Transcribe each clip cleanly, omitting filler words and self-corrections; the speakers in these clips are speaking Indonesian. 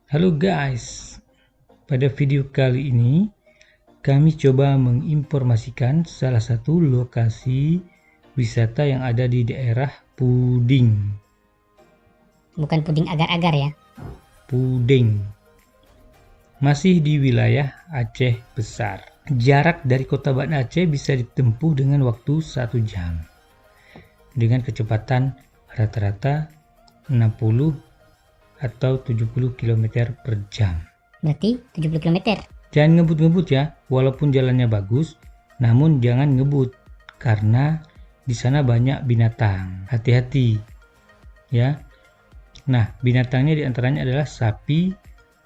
Halo guys, pada video kali ini kami coba menginformasikan salah satu lokasi wisata yang ada di daerah Puding. Bukan puding agar-agar ya. Puding. Masih di wilayah Aceh Besar. Jarak dari kota Banda Aceh bisa ditempuh dengan waktu 1 jam. Dengan kecepatan rata-rata 60 atau 70 km per jam. Berarti 70 km. Jangan ngebut-ngebut ya, walaupun jalannya bagus, namun jangan ngebut karena di sana banyak binatang. Hati-hati ya. Nah, binatangnya diantaranya adalah sapi,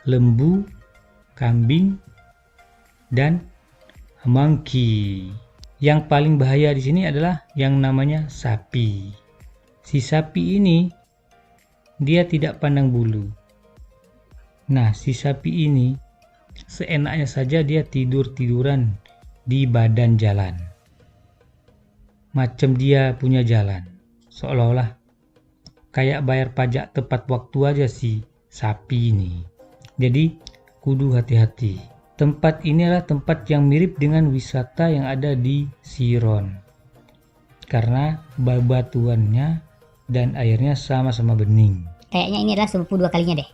lembu, kambing, dan monkey. Yang paling bahaya di sini adalah yang namanya sapi. Si sapi ini dia tidak pandang bulu. Nah, si sapi ini seenaknya saja dia tidur-tiduran di badan jalan. Macam dia punya jalan. Seolah-olah kayak bayar pajak tepat waktu aja si sapi ini. Jadi, kudu hati-hati. Tempat ini adalah tempat yang mirip dengan wisata yang ada di Siron. Karena bebatuannya dan airnya sama-sama bening. Kayaknya ini adalah sepupu dua kalinya deh.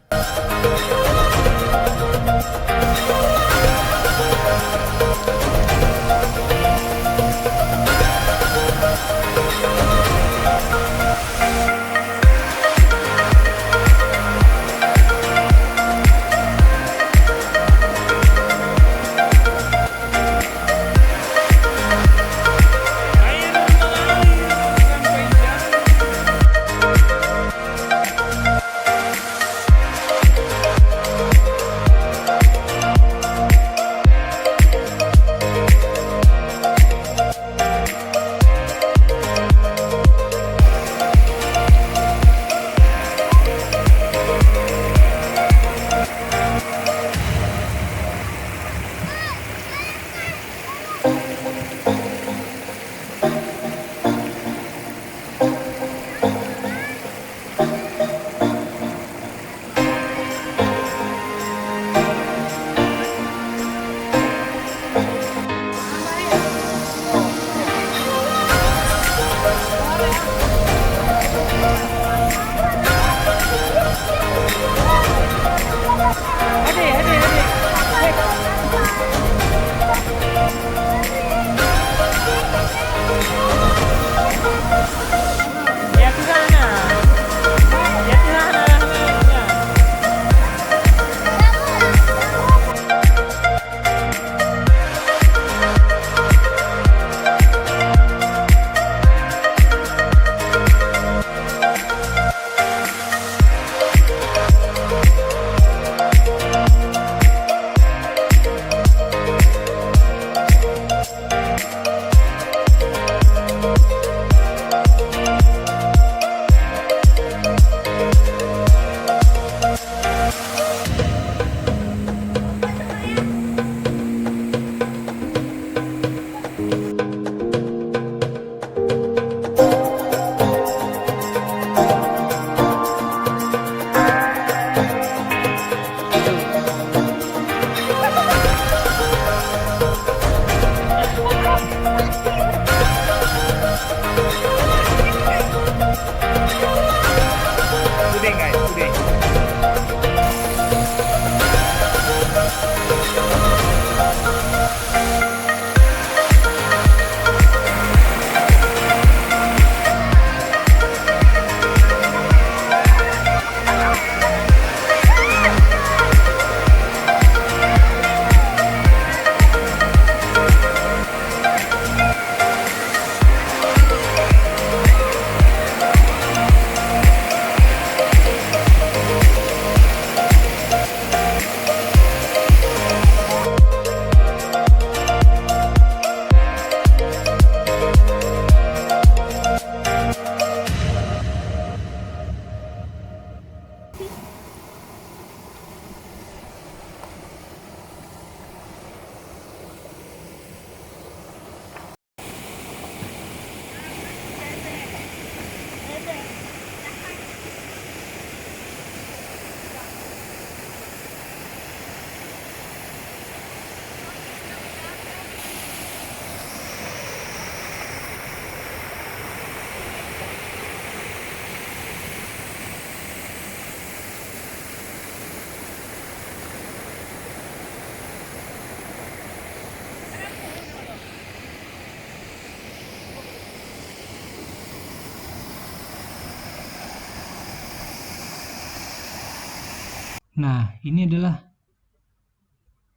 Nah, ini adalah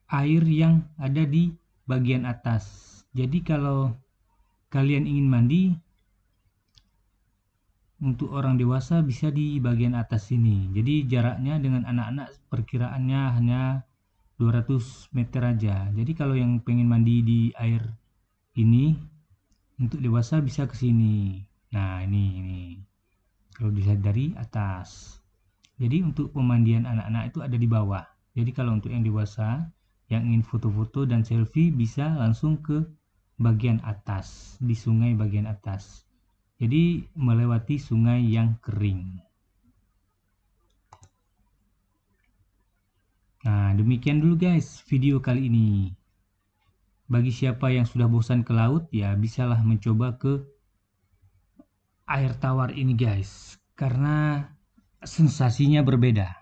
air yang ada di bagian atas. Jadi kalau kalian ingin mandi untuk orang dewasa bisa di bagian atas sini. Jadi jaraknya dengan anak-anak perkiraannya hanya 200 meter aja. Jadi kalau yang pengen mandi di air ini untuk dewasa bisa ke sini. Nah, ini. Kalau dilihat dari atas. Jadi untuk pemandian anak-anak itu ada di bawah. Jadi kalau untuk yang dewasa yang ingin foto-foto dan selfie bisa langsung ke bagian atas, di sungai bagian atas. Jadi melewati sungai yang kering. Nah, demikian dulu guys video kali ini. Bagi siapa yang sudah bosan ke laut, ya bisalah mencoba ke air tawar ini guys. Karena sensasinya berbeda.